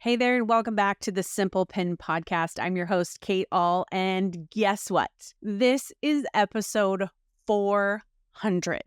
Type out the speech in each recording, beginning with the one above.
Hey there, and welcome back to the Simple Pin Podcast. I'm your host, Kate All, and guess what? This is episode 400.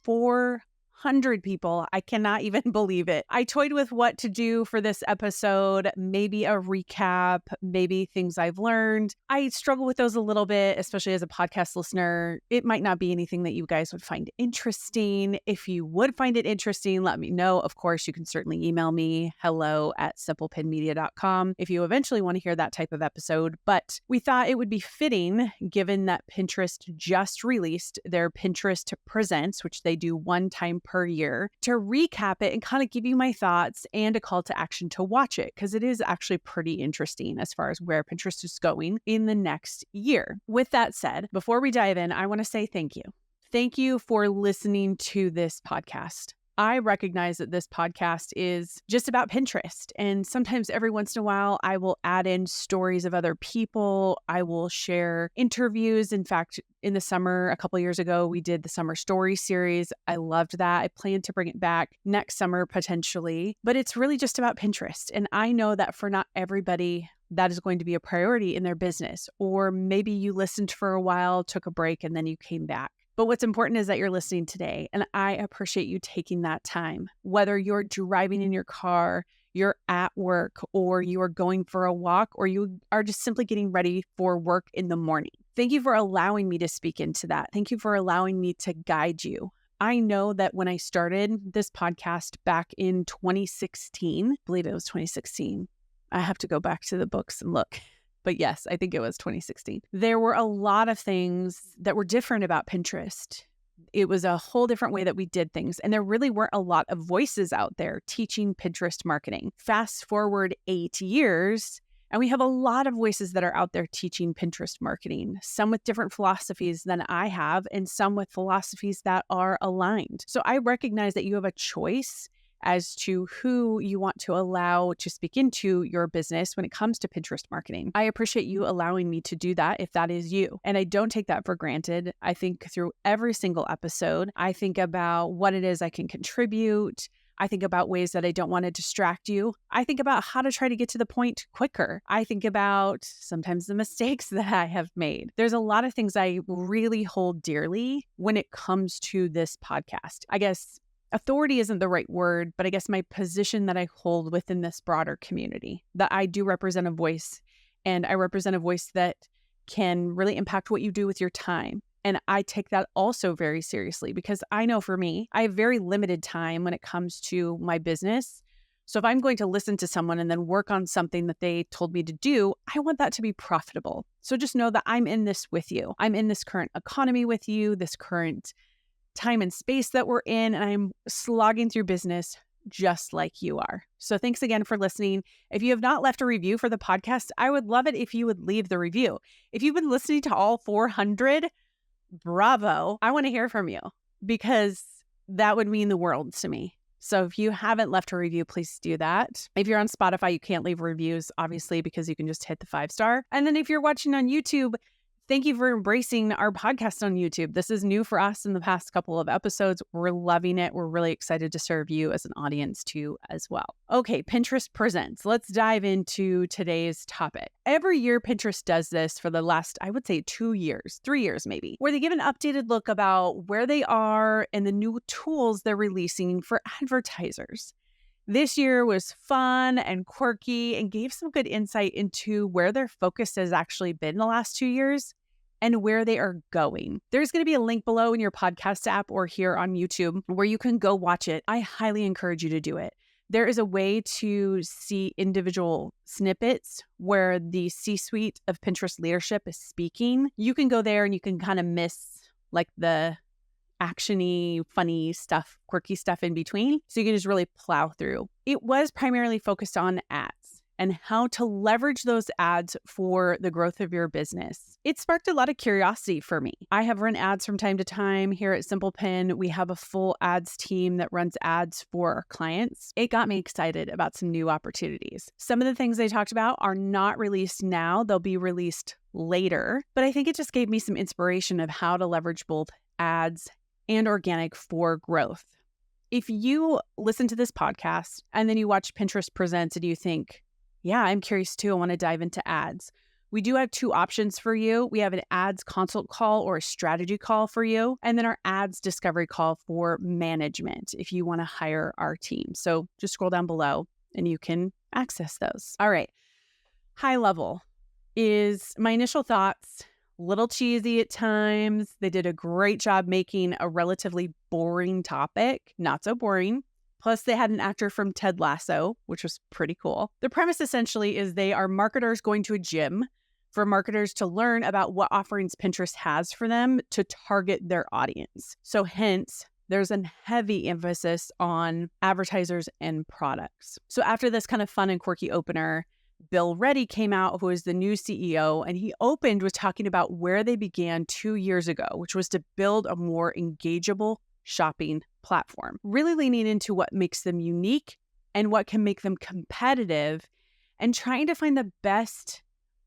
400 people. I cannot even believe it. I toyed with what to do for this episode, maybe a recap, maybe things I've learned. I struggle with those a little bit, especially as a podcast listener. It might not be anything that you guys would find interesting. If you would find it interesting, let me know. Of course, you can certainly email me, hello@simplepinmedia.com, if you eventually want to hear that type of episode. But we thought it would be fitting, given that Pinterest just released their Pinterest Presents, which they do one time per year, to recap it and kind of give you my thoughts and a call to action to watch it, because it is actually pretty interesting as far as where Pinterest is going in the next year. With that said, before we dive in, I want to say thank you. Thank you for listening to this podcast. I recognize that this podcast is just about Pinterest. And sometimes every once in a while, I will add in stories of other people. I will share interviews. In fact, in the summer, a couple of years ago, we did the Summer Story series. I loved that. I plan to bring it back next summer, potentially. But it's really just about Pinterest. And I know that for not everybody, that is going to be a priority in their business. Or maybe you listened for a while, took a break, and then you came back. But what's important is that you're listening today, and I appreciate you taking that time. Whether you're driving in your car, you're at work, or you are going for a walk, or you are just simply getting ready for work in the morning. Thank you for allowing me to speak into that. Thank you for allowing me to guide you. I know that when I started this podcast back in 2016, I believe it was 2016. I have to go back to the books and look. But yes, I think it was 2016. There were a lot of things that were different about Pinterest. It was a whole different way that we did things. And there really weren't a lot of voices out there teaching Pinterest marketing. Fast forward 8 years, and we have a lot of voices that are out there teaching Pinterest marketing, some with different philosophies than I have, and some with philosophies that are aligned. So I recognize that you have a choice as to who you want to allow to speak into your business when it comes to Pinterest marketing. I appreciate you allowing me to do that if that is you. And I don't take that for granted. I think through every single episode, I think about what it is I can contribute. I think about ways that I don't want to distract you. I think about how to try to get to the point quicker. I think about sometimes the mistakes that I have made. There's a lot of things I really hold dearly when it comes to this podcast. I guess authority isn't the right word, but I guess my position that I hold within this broader community, that I do represent a voice, and I represent a voice that can really impact what you do with your time. And I take that also very seriously, because I know for me, I have very limited time when it comes to my business. So if I'm going to listen to someone and then work on something that they told me to do, I want that to be profitable. So just know that I'm in this with you. I'm in this current economy with you, this current time and space that we're in, and I'm slogging through business just like you are. So thanks again for listening. If you have not left a review for the podcast, I would love it if you would leave the review. If you've been listening to all 400, bravo. I want to hear from you, because that would mean the world to me. So if you haven't left a review, please do that. If you're on Spotify, you can't leave reviews, obviously, because you can just hit the 5-star. And then if you're watching on YouTube, thank you for embracing our podcast on YouTube. This is new for us in the past couple of episodes. We're loving it. We're really excited to serve you as an audience too as well. Okay, Pinterest Presents. Let's dive into today's topic. Every year, Pinterest does this for the last, I would say 2 years, 3 years maybe, where they give an updated look about where they are and the new tools they're releasing for advertisers. This year was fun and quirky and gave some good insight into where their focus has actually been the last 2 years and where they are going. There's going to be a link below in your podcast app or here on YouTube where you can go watch it. I highly encourage you to do it. There is a way to see individual snippets where the C-suite of Pinterest leadership is speaking. You can go there and you can kind of miss like the actiony, funny stuff, quirky stuff in between. So you can just really plow through. It was primarily focused on ads and how to leverage those ads for the growth of your business. It sparked a lot of curiosity for me. I have run ads from time to time here at Simple Pin. We have a full ads team that runs ads for our clients. It got me excited about some new opportunities. Some of the things they talked about are not released now. They'll be released later. But I think it just gave me some inspiration of how to leverage both ads and organic for growth. If you listen to this podcast and then you watch Pinterest Presents and you think, Yeah, I'm curious too. I want to dive into ads. We do have two options for you. We have an ads consult call or a strategy call for you, and then our ads discovery call for management if you want to hire our team. So just scroll down below and you can access those. All right. High level is my initial thoughts. Little cheesy at times. They did a great job making a relatively boring topic not so boring. Plus, they had an actor from Ted Lasso, which was pretty cool. The premise essentially is they are marketers going to a gym for marketers to learn about what offerings Pinterest has for them to target their audience. So hence, there's a heavy emphasis on advertisers and products. So after this kind of fun and quirky opener, Bill Reddy came out, who is the new CEO, and he opened with talking about where they began 2 years ago, which was to build a more engageable shopping platform, really leaning into what makes them unique and what can make them competitive and trying to find the best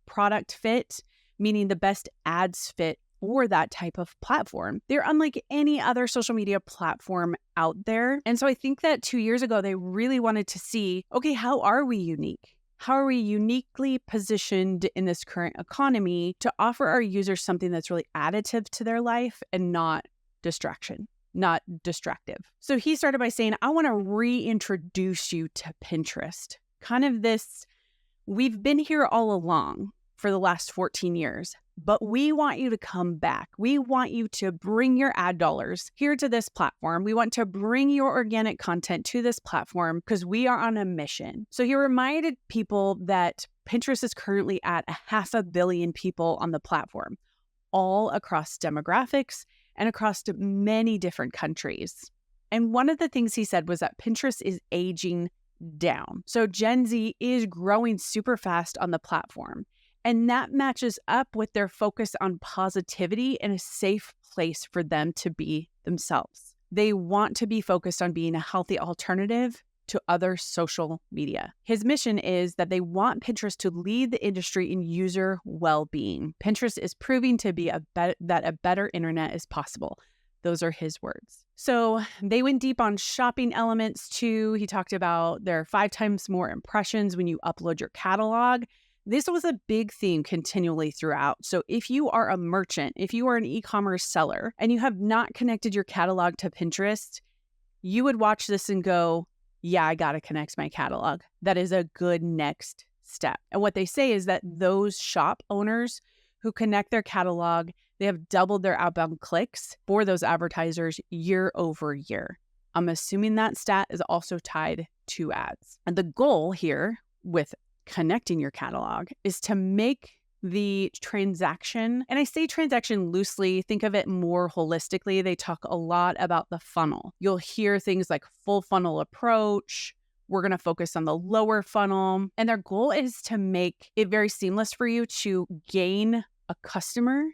product fit, meaning the best ads fit for that type of platform. They're unlike any other social media platform out there. And so I think that 2 years ago, they really wanted to see, okay, how are we unique? How are we uniquely positioned in this current economy to offer our users something that's really additive to their life and not distraction, not distractive? So he started by saying, I want to reintroduce you to Pinterest. Kind of this, we've been here all along for the last 14 years, but we want you to come back. We want you to bring your ad dollars here to this platform. We want to bring your organic content to this platform because we are on a mission. So he reminded people that Pinterest is currently at 500 million people on the platform, all across demographics and across many different countries. And one of the things he said was that Pinterest is aging down. So Gen Z is growing super fast on the platform. And that matches up with their focus on positivity and a safe place for them to be themselves. They want to be focused on being a healthy alternative to other social media. His mission is that they want Pinterest to lead the industry in user well-being. Pinterest is proving to be that a better internet is possible. Those are his words. So they went deep on shopping elements too. He talked about there are 5 times more impressions when you upload your catalog. This was a big theme continually throughout. So if you are a merchant, if you are an e-commerce seller, and you have not connected your catalog to Pinterest, you would watch this and go, yeah, I got to connect my catalog. That is a good next step. And what they say is that those shop owners who connect their catalog, they have doubled their outbound clicks for those advertisers year over year. I'm assuming that stat is also tied to ads. And the goal here with connecting your catalog is to make the transaction, and I say transaction loosely, think of it more holistically. They talk a lot about the funnel. You'll hear things like full funnel approach. We're going to focus on the lower funnel. And their goal is to make it very seamless for you to gain a customer,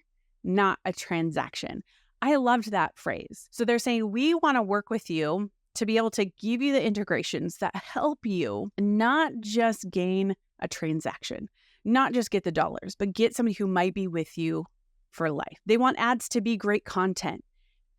not a transaction. I loved that phrase. So they're saying, we want to work with you to be able to give you the integrations that help you not just gain a transaction, not just get the dollars, but get somebody who might be with you for life. They want ads to be great content,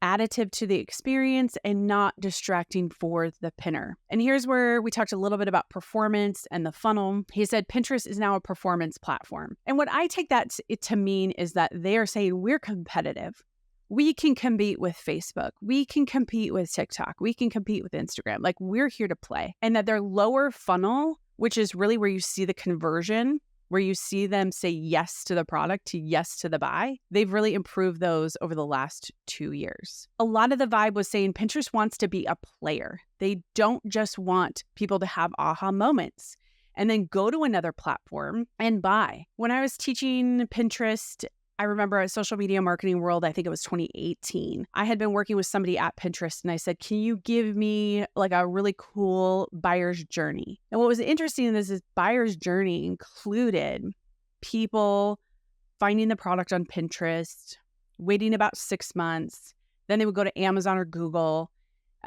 additive to the experience and not distracting for the pinner. And here's where we talked a little bit about performance and the funnel. He said Pinterest is now a performance platform. And what I take that to mean is that they are saying we're competitive. We can compete with Facebook. We can compete with TikTok. We can compete with Instagram. Like, we're here to play. And that their lower funnel, which is really where you see the conversion, where you see them say yes to the product, to yes to the buy, they've really improved those over the last 2 years. A lot of the vibe was saying Pinterest wants to be a player. They don't just want people to have aha moments and then go to another platform and buy. When I was teaching Pinterest, I remember at Social Media Marketing World, I think it was 2018, I had been working with somebody at Pinterest and I said, can you give me like a really cool buyer's journey? And what was interesting is this buyer's journey included people finding the product on Pinterest, waiting about 6 months, then they would go to Amazon or Google,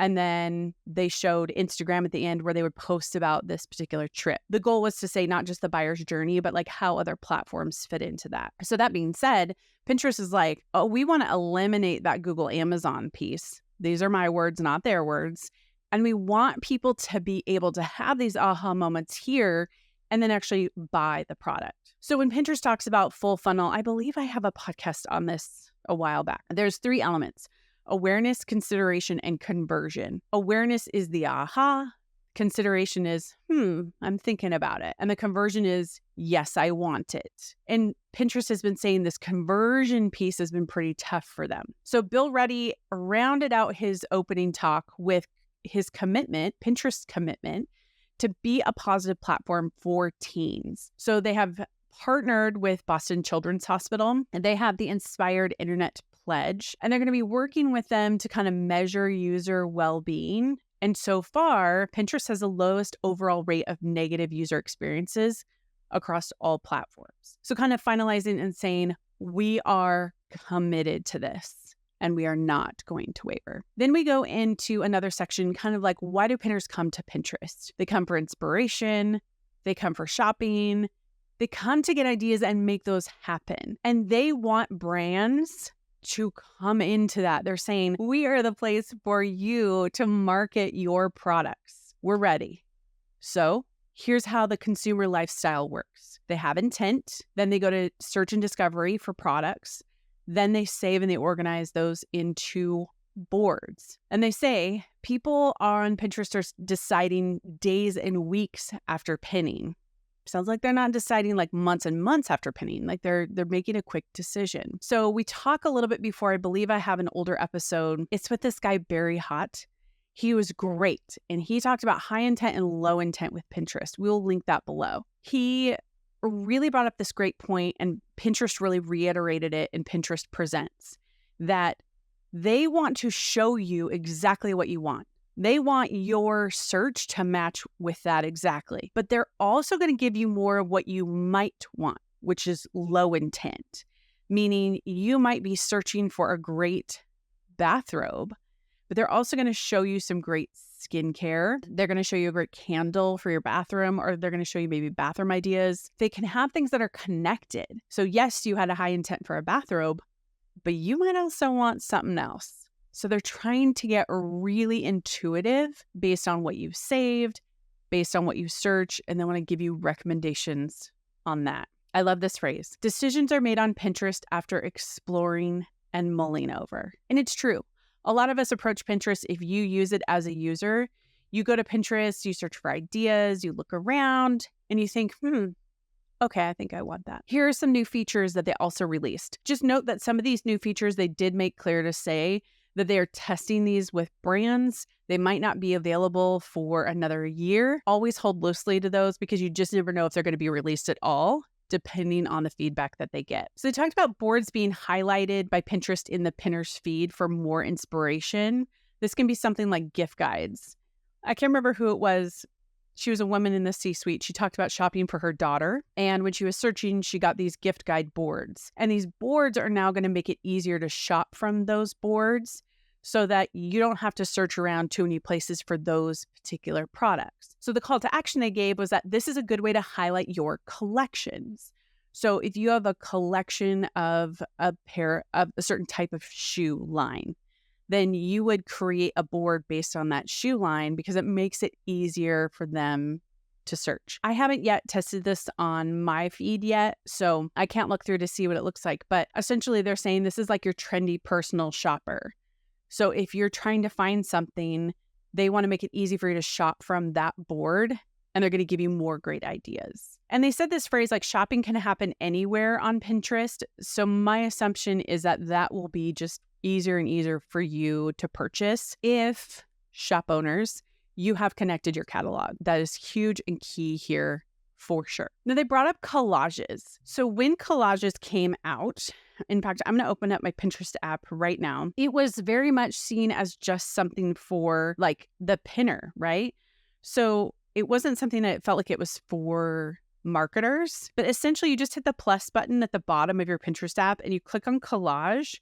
and then they showed Instagram at the end where they would post about this particular trip. The goal was to say not just the buyer's journey, but like how other platforms fit into that. So that being said, Pinterest is like, oh, we want to eliminate that Google Amazon piece. These are my words, not their words. And we want people to be able to have these aha moments here and then actually buy the product. So when Pinterest talks about full funnel, I believe I have a podcast on this a while back. There's 3 elements: awareness, consideration, and conversion. Awareness is the aha. Consideration is, I'm thinking about it. And the conversion is, yes, I want it. And Pinterest has been saying this conversion piece has been pretty tough for them. So Bill Ruddy rounded out his opening talk with his commitment, Pinterest's commitment, to be a positive platform for teens. So they have partnered with Boston Children's Hospital, and they have the Inspired Internet Pledge, and they're going to be working with them to kind of measure user well-being. And so far, Pinterest has the lowest overall rate of negative user experiences across all platforms. So kind of finalizing and saying, we are committed to this and we are not going to waver. Then we go into another section, kind of like, why do Pinners come to Pinterest? They come for inspiration, they come for shopping, they come to get ideas and make those happen. And they want brands to come into that. They're saying, we are the place for you to market your products. We're ready. So here's how the consumer lifestyle works. They have intent, then they go to search and discovery for products, then they save and they organize those into boards. And they say people on Pinterest are deciding days and weeks after pinning. Sounds like they're not deciding like months and months after pinning, like they're making a quick decision. So we talk a little bit before, I believe I have an older episode. It's with this guy, Barry Hott. He was great. And he talked about high intent and low intent with Pinterest. We'll link that below. He really brought up this great point, and Pinterest really reiterated it in Pinterest Presents, that they want to show you exactly what you want. They want your search to match with that exactly. But they're also going to give you more of what you might want, which is low intent, meaning you might be searching for a great bathrobe, but they're also going to show you some great skincare. They're going to show you a great candle for your bathroom, or they're going to show you maybe bathroom ideas. They can have things that are connected. So yes, you had a high intent for a bathrobe, but you might also want something else. So they're trying to get really intuitive based on what you've saved, based on what you search, and they want to give you recommendations on that. I love this phrase. Decisions are made on Pinterest after exploring and mulling over. And it's true. A lot of us approach Pinterest, if you use it as a user, you go to Pinterest, you search for ideas, you look around, and you think, okay, I think I want that. Here are some new features that they also released. Just note that some of these new features, they did make clear to say that they are testing these with brands. They might not be available for another year. Always hold loosely to those because you just never know if they're going to be released at all, depending on the feedback that they get. So they talked about boards being highlighted by Pinterest in the Pinners feed for more inspiration. This can be something like gift guides. I can't remember who it was. She was a woman in the C-suite. She talked about shopping for her daughter. And when she was searching, she got these gift guide boards. And these boards are now going to make it easier to shop from those boards so that you don't have to search around too many places for those particular products. So the call to action they gave was that this is a good way to highlight your collections. So if you have a collection of a pair of a certain type of shoe line, then you would create a board based on that shoe line because it makes it easier for them to search. I haven't yet tested this on my feed yet, so I can't look through to see what it looks like. But essentially, they're saying this is like your trendy personal shopper. So if you're trying to find something, they want to make it easy for you to shop from that board, and they're going to give you more great ideas. And they said this phrase like shopping can happen anywhere on Pinterest. So my assumption is that that will be just easier and easier for you to purchase if, shop owners, you have connected your catalog. That is huge and key here for sure. Now they brought up collages. So when collages came out, in fact, I'm going to open up my Pinterest app right now. It was very much seen as just something for like the pinner, right? So it wasn't something that it felt like it was for marketers, but essentially you just hit the plus button at the bottom of your Pinterest app and you click on collage.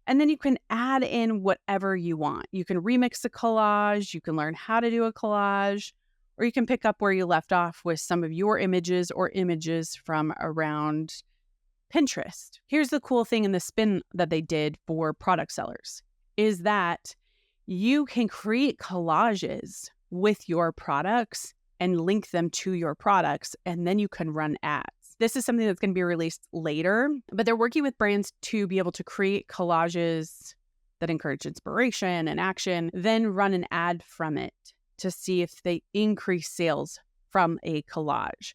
And then you can add in whatever you want. You can remix the collage, you can learn how to do a collage, or you can pick up where you left off with some of your images or images from around Pinterest. Here's the cool thing in the spin that they did for product sellers is that you can create collages with your products and link them to your products, and then you can run ads. This is something that's going to be released later, but they're working with brands to be able to create collages that encourage inspiration and action, then run an ad from it to see if they increase sales from a collage.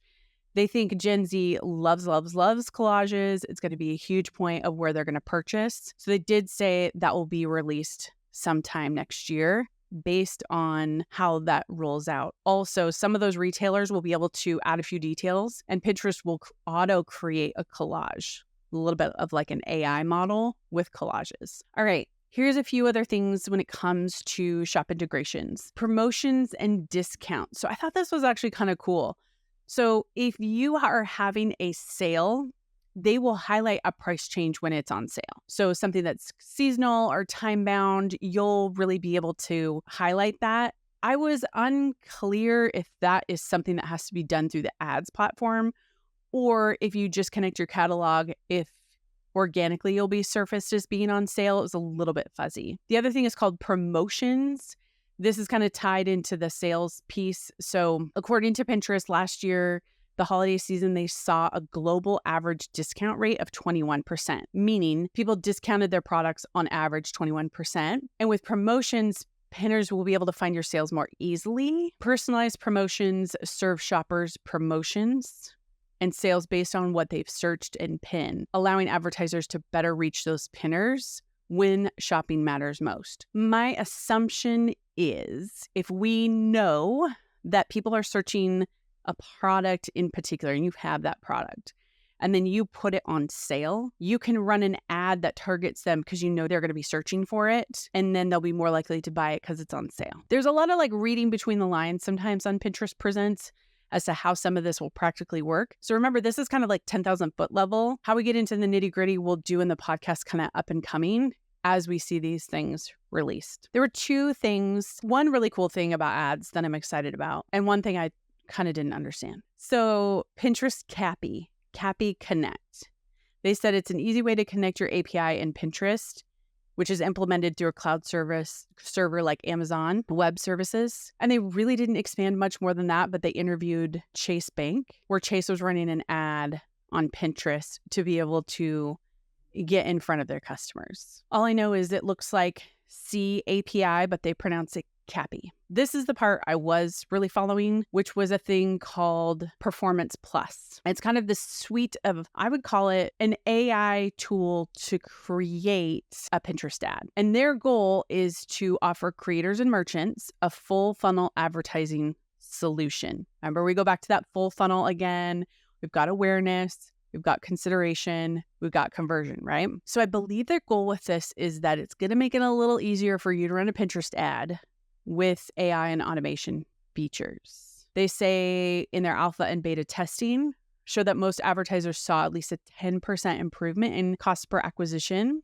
They think Gen Z loves collages. It's going to be a huge point of where they're going to purchase. So they did say that will be released sometime next year based on how that rolls out. Also, some of those retailers will be able to add a few details, and Pinterest will auto create a collage, a little bit of like an AI model with collages. All right. Here's a few other things when it comes to shop integrations, promotions and discounts. So I thought this was actually kind of cool. So if you are having a sale, they will highlight a price change when it's on sale. So something that's seasonal or time-bound, you'll really be able to highlight that. I was unclear if that is something that has to be done through the ads platform, or if you just connect your catalog, if organically you'll be surfaced as being on sale. It was a little bit fuzzy. The other thing is called promotions. This is kind of tied into the sales piece. So according to Pinterest, last year, the holiday season, they saw a global average discount rate of 21%, meaning people discounted their products on average 21%. And with promotions, pinners will be able to find your sales more easily. Personalized promotions serve shoppers promotions and sales based on what they've searched and pinned, allowing advertisers to better reach those pinners when shopping matters most. My assumption is if we know that people are searching a product in particular and you have that product, and then you put it on sale, you can run an ad that targets them because you know they're going to be searching for it, and then they'll be more likely to buy it because it's on sale. There's a lot of like reading between the lines sometimes on Pinterest Presents as to how some of this will practically work. So remember, this is kind of like 10,000 foot level. How we get into the nitty gritty, we'll do in the podcast kind of up and coming as we see these things released. There were two things, one really cool thing about ads that I'm excited about, and one thing I kind of didn't understand. So Pinterest Cappy Connect. They said it's an easy way to connect your API in Pinterest, which is implemented through a cloud server like Amazon Web Services. And they really didn't expand much more than that, but they interviewed Chase Bank, where Chase was running an ad on Pinterest to be able to get in front of their customers. All I know is it looks like C API, but they pronounce it Cappy. This is the part I was really following, which was a thing called Performance Plus. It's kind of this suite of, I would call it an AI tool to create a Pinterest ad. And their goal is to offer creators and merchants a full funnel advertising solution. Remember, we go back to that full funnel again. We've got awareness, we've got consideration, we've got conversion, right? So I believe their goal with this is that it's going to make it a little easier for you to run a Pinterest ad with AI and automation features. They say in their alpha and beta testing, show that most advertisers saw at least a 10% improvement in cost per acquisition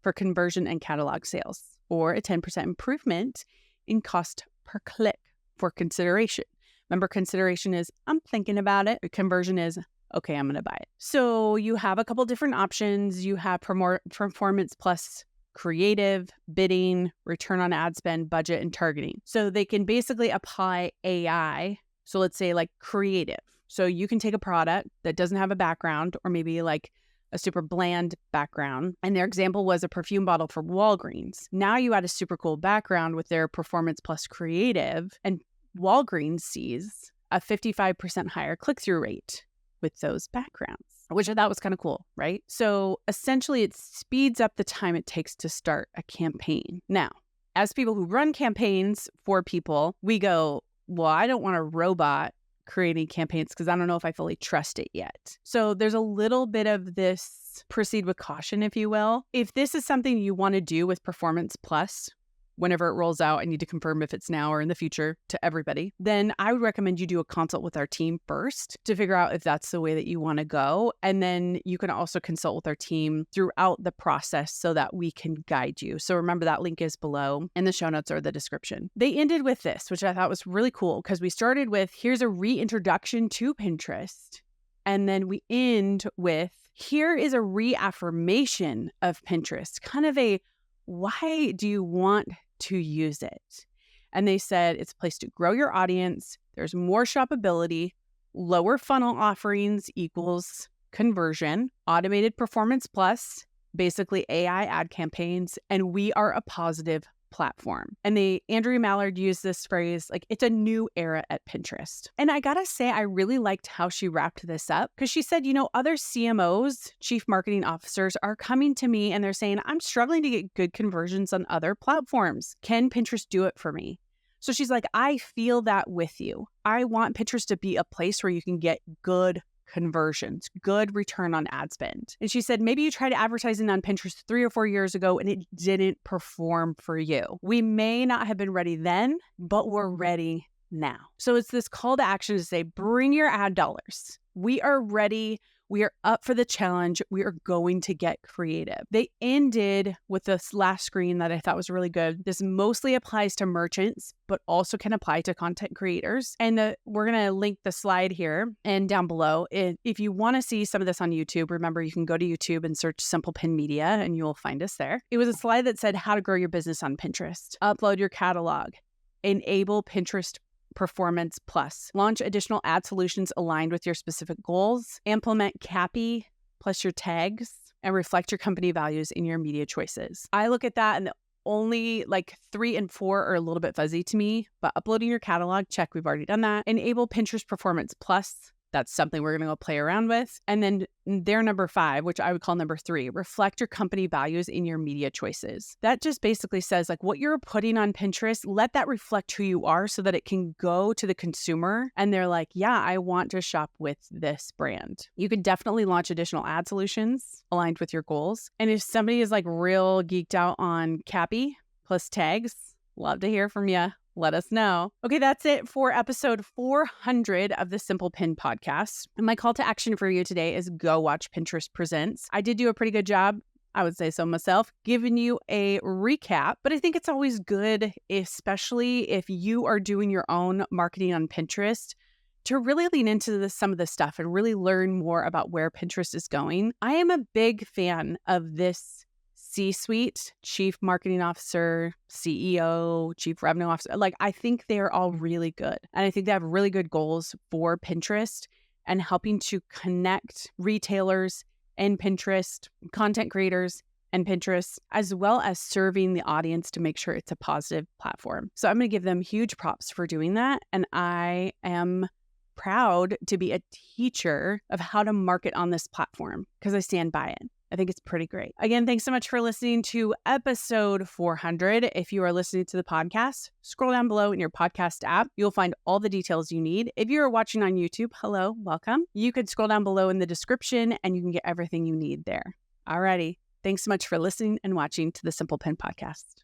for conversion and catalog sales, or a 10% improvement in cost per click for consideration. Remember, consideration is, I'm thinking about it. Conversion is, okay, I'm going to buy it. So you have a couple different options. You have Performance Plus creative, bidding, return on ad spend, budget, and targeting. So they can basically apply AI. So let's say like creative. So you can take a product that doesn't have a background, or maybe like a super bland background. And their example was a perfume bottle for Walgreens. Now you add a super cool background with their Performance Plus creative, and Walgreens sees a 55% higher click-through rate with those backgrounds, which I thought was kind of cool, right? So essentially it speeds up the time it takes to start a campaign. Now, as people who run campaigns for people, we go, well, I don't want a robot creating campaigns because I don't know if I fully trust it yet. So there's a little bit of this proceed with caution, if you will. If this is something you want to do with Performance Plus, whenever it rolls out, I need to confirm if it's now or in the future to everybody, then I would recommend you do a consult with our team first to figure out if that's the way that you want to go. And then you can also consult with our team throughout the process so that we can guide you. So remember, that link is below in the show notes or the description. They ended with this, which I thought was really cool because we started with, here's a reintroduction to Pinterest. And then we end with, here is a reaffirmation of Pinterest, kind of a, why do you want to use it? And they said it's a place to grow your audience. There's more shoppability, lower funnel offerings equals conversion, automated performance plus, basically AI ad campaigns, and we are a positive platform. And Andrea Mallard used this phrase, like, it's a new era at Pinterest. And I gotta say, I really liked how she wrapped this up, because she said, other CMOs, chief marketing officers, are coming to me and they're saying, I'm struggling to get good conversions on other platforms. Can Pinterest do it for me? So she's like, I feel that with you. I want Pinterest to be a place where you can get good conversions, good return on ad spend. And she said, maybe you tried advertising on Pinterest 3 or 4 years ago and it didn't perform for you. We may not have been ready then, but we're ready now. So it's this call to action to say, bring your ad dollars. We are ready. We are up for the challenge. We are going to get creative. They ended with this last screen that I thought was really good. This mostly applies to merchants, but also can apply to content creators. And we're going to link the slide here and down below. If you want to see some of this on YouTube, remember you can go to YouTube and search Simple Pin Media and you will find us there. It was a slide that said how to grow your business on Pinterest, upload your catalog, enable Pinterest Performance Plus, launch additional ad solutions aligned with your specific goals, implement CAPI plus your tags, and reflect your company values in your media choices. I look at that and only 3 and 4 are a little bit fuzzy to me, but uploading your catalog, check, we've already done that. Enable Pinterest Performance Plus. That's something we're going to go play around with. And then their number 5, which I would call number 3, reflect your company values in your media choices. That just basically says what you're putting on Pinterest, let that reflect who you are so that it can go to the consumer and they're like, yeah, I want to shop with this brand. You can definitely launch additional ad solutions aligned with your goals. And if somebody is real geeked out on CAPI plus tags, love to hear from you. Let us know. Okay, that's it for episode 400 of the Simple Pin podcast. And my call to action for you today is go watch Pinterest Presents. I did do a pretty good job, I would say so myself, giving you a recap, but I think it's always good, especially if you are doing your own marketing on Pinterest, to really lean into some of this stuff and really learn more about where Pinterest is going. I am a big fan of this C-suite, chief marketing officer, CEO, chief revenue officer. I think they're all really good. And I think they have really good goals for Pinterest and helping to connect retailers and Pinterest, content creators and Pinterest, as well as serving the audience to make sure it's a positive platform. So I'm going to give them huge props for doing that. And I am proud to be a teacher of how to market on this platform because I stand by it. I think it's pretty great. Again, thanks so much for listening to episode 400. If you are listening to the podcast, scroll down below in your podcast app. You'll find all the details you need. If you are watching on YouTube, hello, welcome. You could scroll down below in the description and you can get everything you need there. Alrighty. Thanks so much for listening and watching to the Simple Pin podcast.